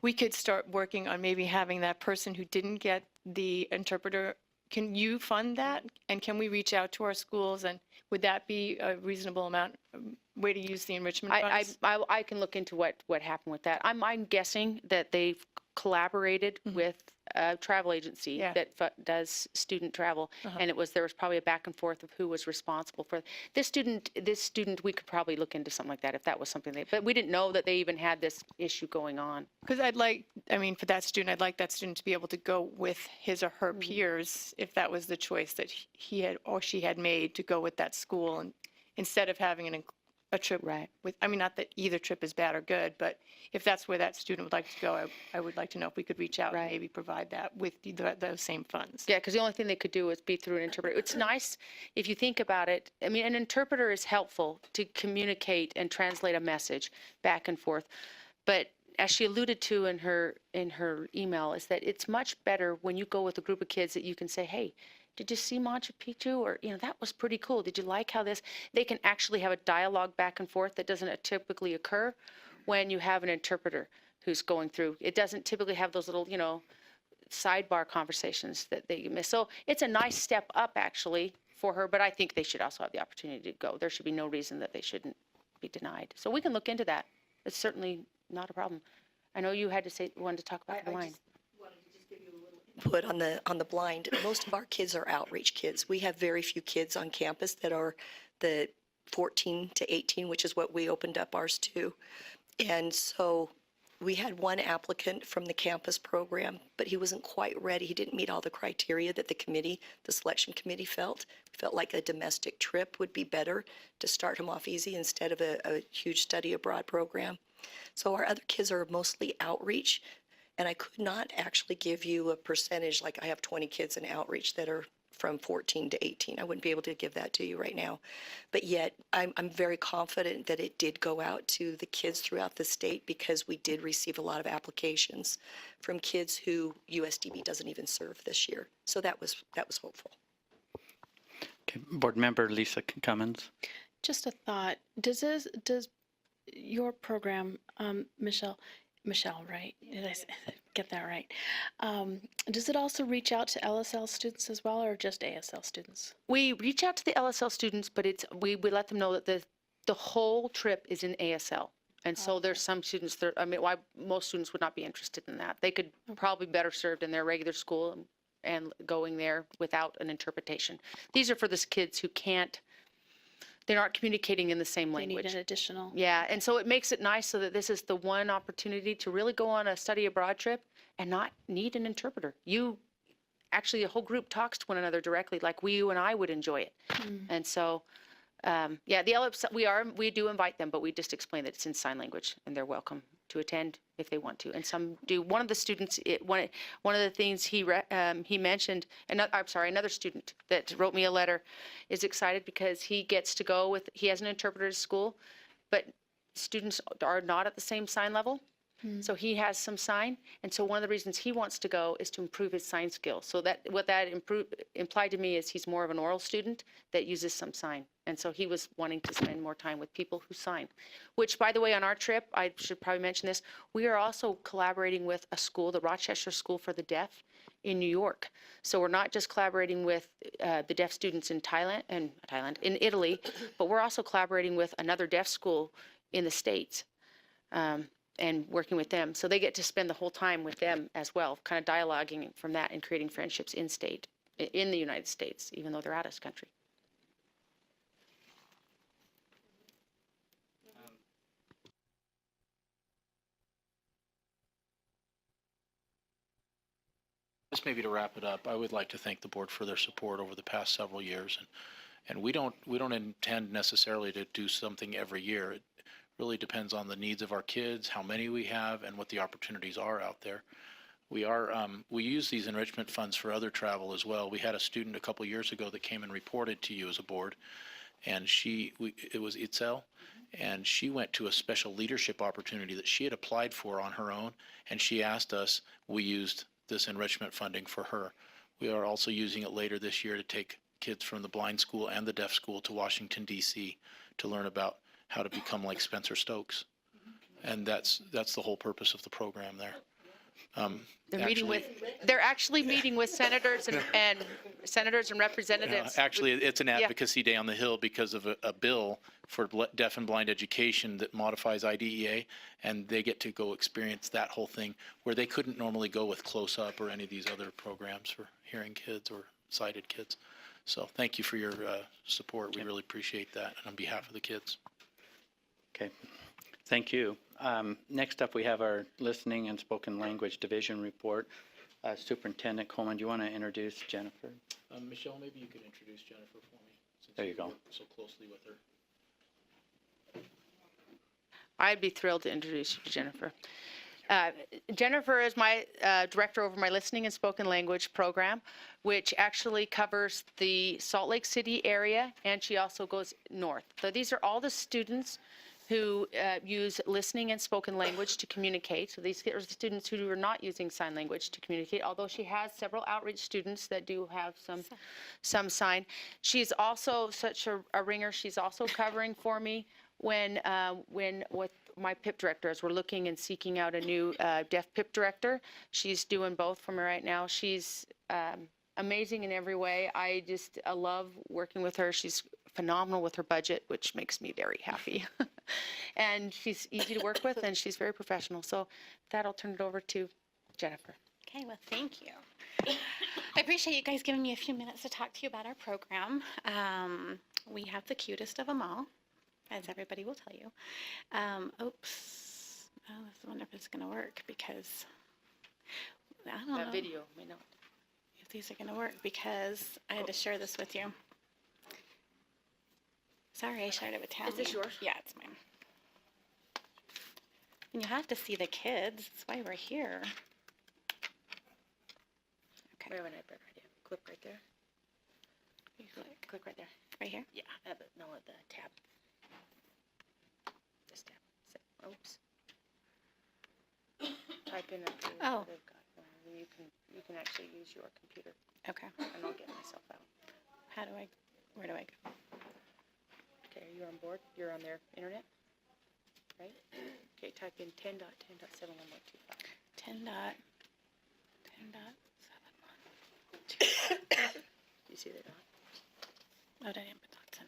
we could start working on maybe having that person who didn't get the interpreter, can you fund that? And can we reach out to our schools, and would that be a reasonable amount, way to use the enrichment funds? I can look into what happened with that. I'm guessing that they've collaborated with a travel agency that does student travel, and there was probably a back and forth of who was responsible for this student. We could probably look into something like that if that was something but we didn't know that they even had this issue going on. Because for that student, I'd like that student to be able to go with his or her peers if that was the choice that he had or she had made to go with that school, and instead of having a trip with, not that either trip is bad or good, but if that's where that student would like to go, I would like to know if we could reach out and maybe provide that with those same funds. Yeah, because the only thing they could do is be through an interpreter. It's nice if you think about it. An interpreter is helpful to communicate and translate a message back and forth. But as she alluded to in her email, is that it's much better when you go with a group of kids that you can say, hey, did you see Machu Picchu? Or, that was pretty cool. Did you like how this? They can actually have a dialogue back and forth that doesn't typically occur when you have an interpreter who's going through. It doesn't typically have those little, sidebar conversations that they miss. So it's a nice step up, actually, for her. But I think they should also have the opportunity to go. There should be no reason that they shouldn't be denied. So we can look into that. It's certainly not a problem. I know you wanted to talk about the line. Put on the blind, most of our kids are outreach kids. We have very few kids on campus that are the 14 to 18, which is what we opened up ours to. And so we had one applicant from the campus program, but he wasn't quite ready. He didn't meet all the criteria that the selection committee felt. We felt like a domestic trip would be better to start him off easy instead of a huge study abroad program. So our other kids are mostly outreach. And I could not actually give you a percentage, like I have 20 kids in outreach that are from 14 to 18. I wouldn't be able to give that to you right now. But yet, I'm very confident that it did go out to the kids throughout the state because we did receive a lot of applications from kids who USDB doesn't even serve this year. So that was hopeful. Okay, Board Member Lisa Cummins. Just a thought. Does your program, Michelle, right? Did I get that right? Does it also reach out to LSL students as well, or just ASL students? We reach out to the LSL students, but we let them know that the whole trip is in ASL. And so there's some students that, why most students would not be interested in that. They could probably better served in their regular school and going there without an interpretation. These are for the kids who they're not communicating in the same language. They need an additional. Yeah, and so it makes it nice so that this is the one opportunity to really go on a study abroad trip and not need an interpreter. Actually, a whole group talks to one another directly like you and I would enjoy it. And so, the LSL, we do invite them, but we just explain that it's in sign language and they're welcome to attend if they want to. And some do. One of the students, one of the things he mentioned, another student that wrote me a letter is excited because he gets to go he has an interpreter at school, but students are not at the same sign level. So he has some sign, and so one of the reasons he wants to go is to improve his sign skills. So that what that implied to me is he's more of an oral student that uses some sign, and so he was wanting to spend more time with people who sign. Which, by the way, on our trip, I should probably mention this, we are also collaborating with a school, the Rochester School for the Deaf in New York. So we're not just collaborating with the deaf students in in Italy, but we're also collaborating with another deaf school in the States. And working with them. So they get to spend the whole time with them as well, kind of dialoguing from that and creating friendships in the United States, even though they're out of this country. Just maybe to wrap it up, I would like to thank the board for their support over the past several years. And we don't intend necessarily to do something every year. It really depends on the needs of our kids, how many we have, and what the opportunities are out there. We use these enrichment funds for other travel as well. We had a student a couple years ago that came and reported to you as a board, and it was Itzel, and she went to a special leadership opportunity that she had applied for on her own, and she asked us, we used this enrichment funding for her. We are also using it later this year to take kids from the blind school and the deaf school to Washington, D.C. to learn about how to become like Spencer Stokes. And that's the whole purpose of the program there. They're actually meeting with senators and representatives. Actually, it's an advocacy day on the Hill because of a bill for deaf and blind education that modifies IDEA, and they get to go experience that whole thing where they couldn't normally go with Close Up or any of these other programs for hearing kids or sighted kids. So thank you for your support. We really appreciate that, and on behalf of the kids. Okay, thank you. Next up, we have our Listening and Spoken Language Division Report. Superintendent Coleman, do you want to introduce Jennifer? Michelle, maybe you could introduce Jennifer for me. Since There you go. work so closely with her. I'd be thrilled to introduce you to Jennifer. Jennifer is my director over my Listening and Spoken Language program, which actually covers the Salt Lake City area, and she also goes north. So these are all the students who use listening and spoken language to communicate. So these are the students who are not using sign language to communicate, although she has several outreach students that do have some sign. She's also such a ringer. She's also covering for me when with my PIP director, as we're looking and seeking out a new deaf PIP director. She's doing both for me right now. She's amazing in every way. I love working with her. She's phenomenal with her budget, which makes me very happy. And she's easy to work with, and she's very professional. So with that, I'll turn it over to Jennifer. Okay, well, thank you. I appreciate you guys giving me a few minutes to talk to you about our program. We have the cutest of them all, as everybody will tell you. Oops. I wonder if it's going to work because I don't know That video may not. if these are going to work because I had to share this with you. Sorry, I shared it with Tammy. Is this yours? Yeah, it's mine. And you have to see the kids. That's why we're here. Okay. We have an iPad right here. Click right there. You click Click right there. right here. Yeah, no, at the tab. This tab. Oops. Type in it. Oh. They've got, and you can actually use your computer, Okay. and I'll get myself out. Where do I go? Okay, are you on board? You're on their internet, right? Okay, type in 10.10.71125. 10.10.712. You see that dot? Oh, I didn't put dots in.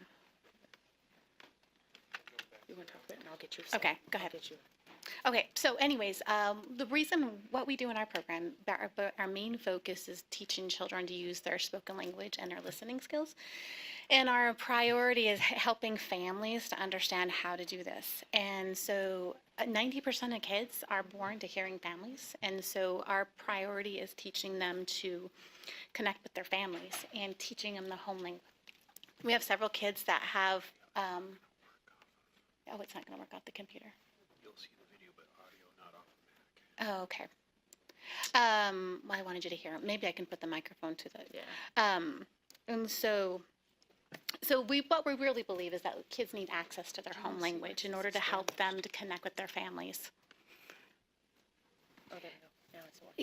You want to talk about it, and I'll get you. Okay, go ahead. I'll get you. Okay, so anyways, the reason what we do in our program, our main focus is teaching children to use their spoken language and their listening skills. And our priority is helping families to understand how to do this. And so 90% of kids are born to hearing families. And so our priority is teaching them to connect with their families and teaching them the home language. We have several kids that have, oh, it's not going to work off the computer. Oh, okay. I wanted you to hear. Maybe I can put the microphone to the. Yeah. And so what we really believe is that kids need access to their home language in order to help them to connect with their families.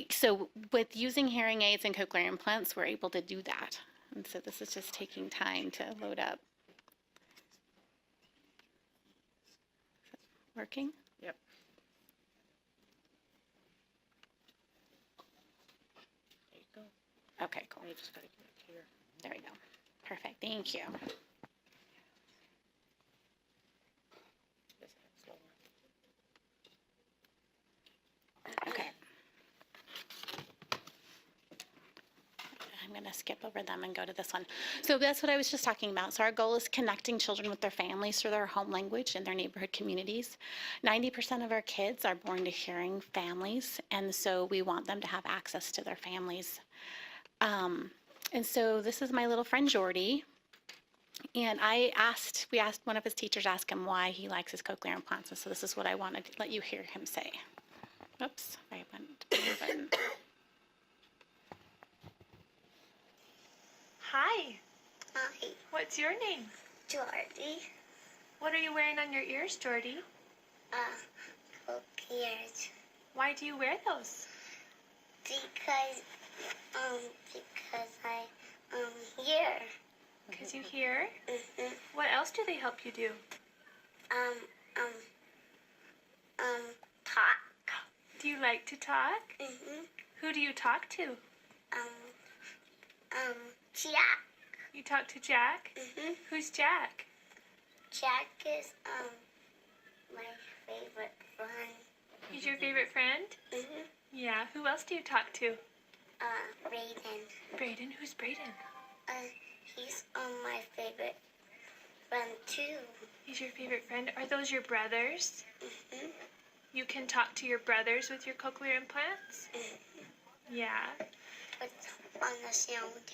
So with using hearing aids and cochlear implants, we're able to do that. And so this is just taking time to load up. Working? Yep. Okay, cool. There we go. Perfect, thank you. Okay. I'm going to skip over them and go to this one. So that's what I was just talking about. So our goal is connecting children with their families through their home language and their neighborhood communities. 90% of our kids are born to hearing families, and so we want them to have access to their families. And so this is my little friend Jordy. And we asked one of his teachers, asked him why he likes his cochlear implants. And so this is what I wanted to let you hear him say. Oops, I went to the wrong button. Hi, Hi, what's your name? Jordy. What are you wearing on your ears, Jordy? Cochlears. Why do you wear those? Because I hear. Because you hear? Mhm. What else do they help you do? Talk. Do you like to talk? Mhm. Who do you talk to? Jack. You talk to Jack? Mhm. Who's Jack? Jack is my favorite friend. He's your favorite friend? Mhm. Yeah. Who else do you talk to? Brayden. Brayden? Who's Brayden? He's my favorite friend too. He's your favorite friend. Are those your brothers? Mhm. You can talk to your brothers with your cochlear implants? Yeah. What's on the sound?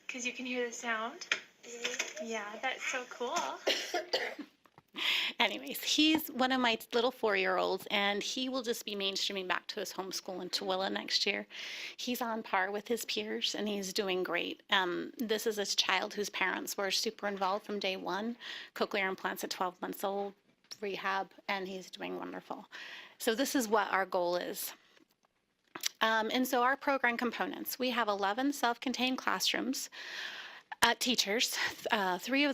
Because you can hear the sound? Mhm. Yeah, that's so cool. Anyways, he's one of my little 4-year-olds, and he will just be mainstreaming back to his homeschool in Tooele next year. He's on par with his peers, and he's doing great. This is a child whose parents were super involved from day one, cochlear implants at 12 months old, rehab, and he's doing wonderful. So this is what our goal is. And so our program components, we have 11 self-contained classrooms, teachers, three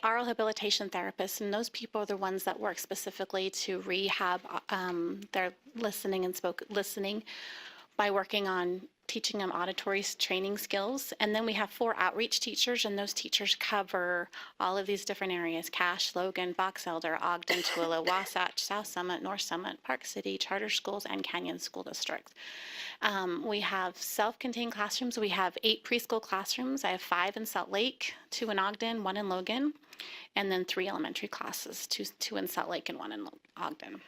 oral rehabilitation therapists, and those people are the ones that work specifically to rehab their listening and listening by working on teaching them auditory training skills. And then we have 4 outreach teachers, and those teachers cover all of these different areas: Cache, Logan, Box Elder, Ogden, Tooele, Wasatch, South Summit, North Summit, Park City, charter schools, and Canyon School District. We have self-contained classrooms. We have 8 preschool classrooms. I have 5 in Salt Lake, 2 in Ogden, 1 in Logan, and then 3 elementary classes, 2 in Salt Lake and 1 in Ogden.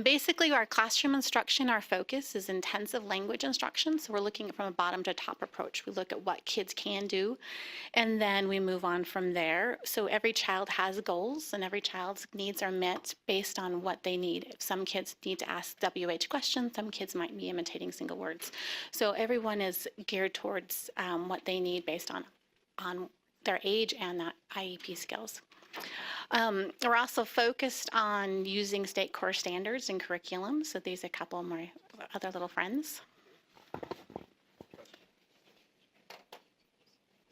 Basically, our classroom instruction, our focus is intensive language instruction. So we're looking from a bottom to top approach. We look at what kids can do, and then we move on from there. So every child has goals, and every child's needs are met based on what they need. If some kids need to ask WH questions, some kids might be imitating single words. So everyone is geared towards what they need based on their age and that IEP skills. We're also focused on using state core standards and curriculum. So these are a couple of my other little friends.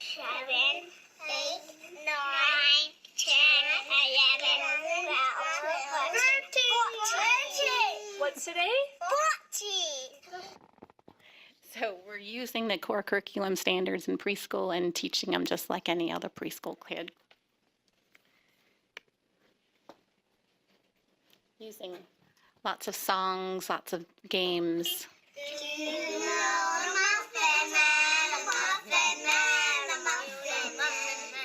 7, 8, 9, 10, 11, 12, 13. What's today? 14. So we're using the core curriculum standards in preschool and teaching them just like any other preschool kid. Using lots of songs, lots of games. Do you know a muffin man, a muffin man, a muffin man?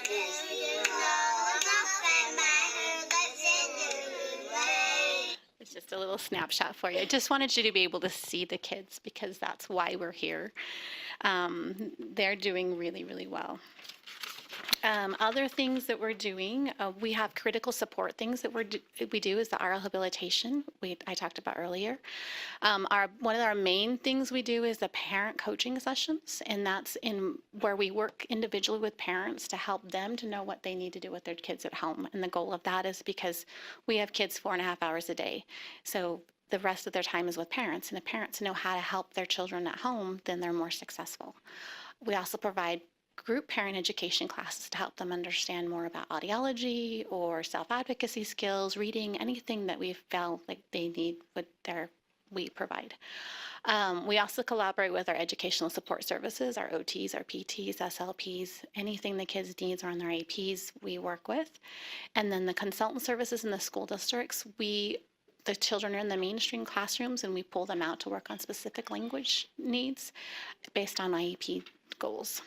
Do you know a muffin man who lives in New England? It's just a little snapshot for you. I just wanted you to be able to see the kids because that's why we're here. They're doing really, really well. Other things that we're doing, we have critical support things that we do is the oral rehabilitation I talked about earlier. One of our main things we do is the parent coaching sessions, and that's where we work individually with parents to help them to know what they need to do with their kids at home. And the goal of that is because we have kids 4.5 hours a day. So the rest of their time is with parents. And if parents know how to help their children at home, then they're more successful. We also provide group parent education classes to help them understand more about audiology or self-advocacy skills, reading, anything that we felt like they need we provide. We also collaborate with our educational support services, our OTs, our PTs, SLPs, anything the kids needs or on their APs we work with. And then the consultant services in the school districts, the children are in the mainstream classrooms and we pull them out to work on specific language needs based on IEP goals.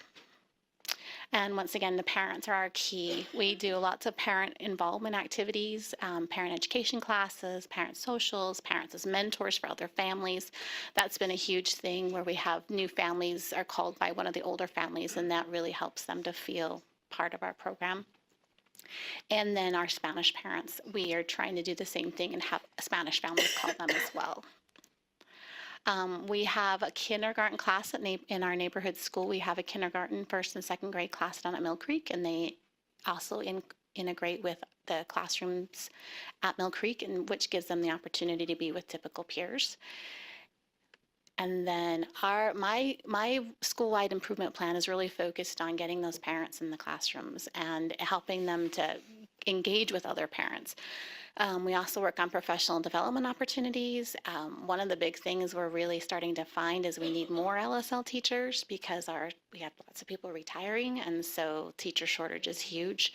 And once again, the parents are our key. We do lots of parent involvement activities, parent education classes, parent socials, parents as mentors for other families. That's been a huge thing where we have new families are called by one of the older families, and that really helps them to feel part of our program. And then our Spanish parents, we are trying to do the same thing and have Spanish families call them as well. We have a kindergarten class in our neighborhood school. We have a kindergarten, first and second grade class down at Mill Creek, and they also integrate with the classrooms at Mill Creek, and which gives them the opportunity to be with typical peers. And then my school-wide improvement plan is really focused on getting those parents in the classrooms and helping them to engage with other parents. We also work on professional development opportunities. One of the big things we're really starting to find is we need more LSL teachers because we have lots of people retiring, and so teacher shortage is huge.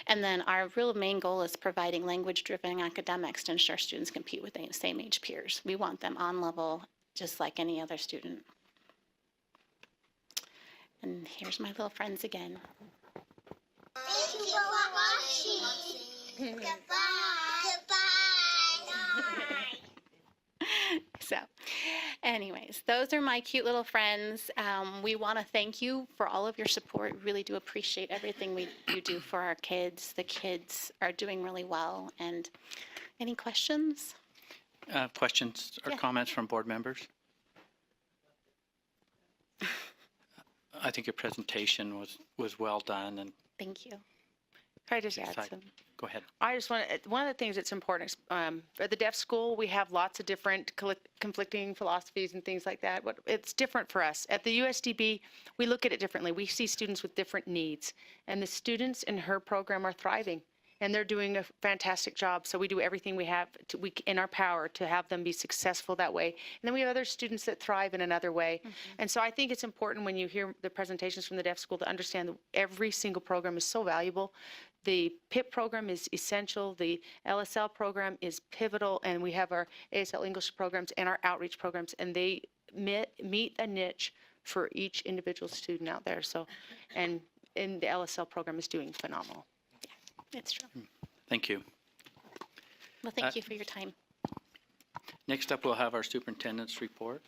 And then our real main goal is providing language-driven academics to ensure students compete with the same age peers. We want them on level just like any other student. And here's my little friends again. Thank you for watching. Goodbye. So anyways, those are my cute little friends. We want to thank you for all of your support. Really do appreciate everything you do for our kids. The kids are doing really well. And any questions? Questions or Yeah. comments from board members? I think your presentation was well done, and Thank you. Can I just add Excited. some? go ahead. I just want to, one of the things that's important is at the deaf school, we have lots of different conflicting philosophies and things like that. But it's different for us. At the USDB, we look at it differently. We see students with different needs, and the students in her program are thriving, and they're doing a fantastic job. So we do everything we have in our power to have them be successful that way. And then we have other students that thrive in another way. And so I think it's important when you hear the presentations from the deaf school to understand that every single program is so valuable. The PIP program is essential. The LSL program is pivotal, and we have our ASL English programs and our outreach programs, and they meet a niche for each individual student out there. So, and the LSL program is doing phenomenal. It's true. Thank you. Well, thank you for your time. Next up, we'll have our superintendent's report.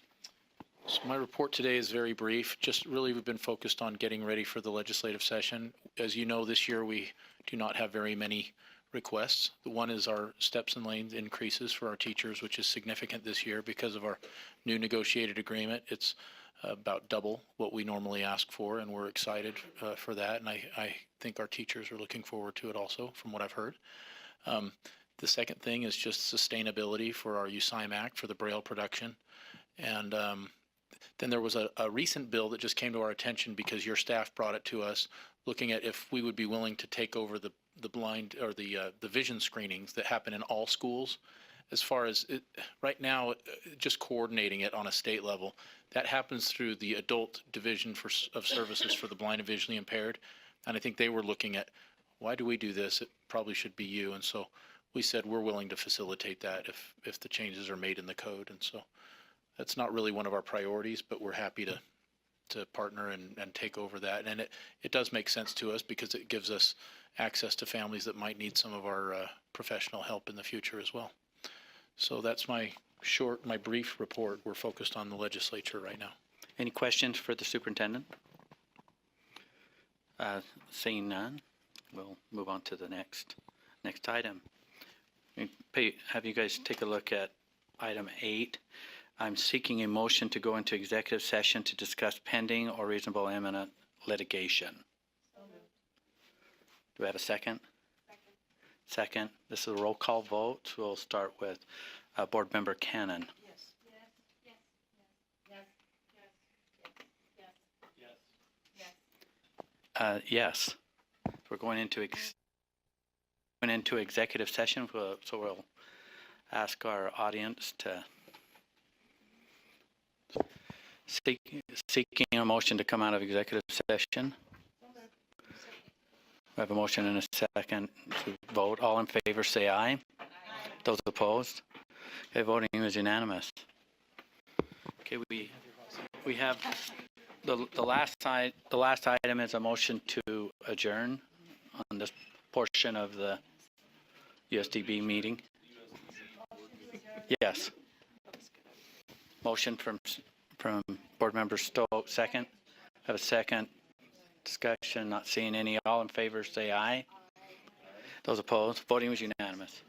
So my report today is very brief. Just really, we've been focused on getting ready for the legislative session. As you know, this year we do not have very many requests. The one is our steps and lanes increases for our teachers, which is significant this year because of our new negotiated agreement. It's about double what we normally ask for, and we're excited for that. And I think our teachers are looking forward to it also, from what I've heard. The second thing is just sustainability for our USIME Act for the Braille production. And then there was a recent bill that just came to our attention because your staff brought it to us, looking at if we would be willing to take over the blind or the vision screenings that happen in all schools. As far as right now, just coordinating it on a state level, that happens through the adult division of services for the blind and visually impaired. And I think they were looking at, why do we do this? It probably should be you. And so we said we're willing to facilitate that if the changes are made in the code. And so that's not really one of our priorities, but we're happy to partner and take over that. And it does make sense to us because it gives us access to families that might need some of our professional help in the future as well. So that's my brief report. We're focused on the legislature right now. Any questions for the superintendent? Seeing none, we'll move on to the next item. Have you guys take a look at item 8. I'm seeking a motion to go into executive session to discuss pending or reasonable imminent litigation. Do I have a second? Second. This is a roll call vote. We'll start with Board Member Cannon. Yes. We're going into executive session, so we'll ask our audience to seeking a motion to come out of executive session. We have a motion and a second to vote. All in favor, say aye. Those opposed? Okay, voting is unanimous. Okay, we have the last item is a motion to adjourn on this portion of the USDB meeting. Yes. Motion from Board Member Stowe, second. Have a second. Discussion, not seeing any. All in favor, say aye. Those opposed? Voting was unanimous.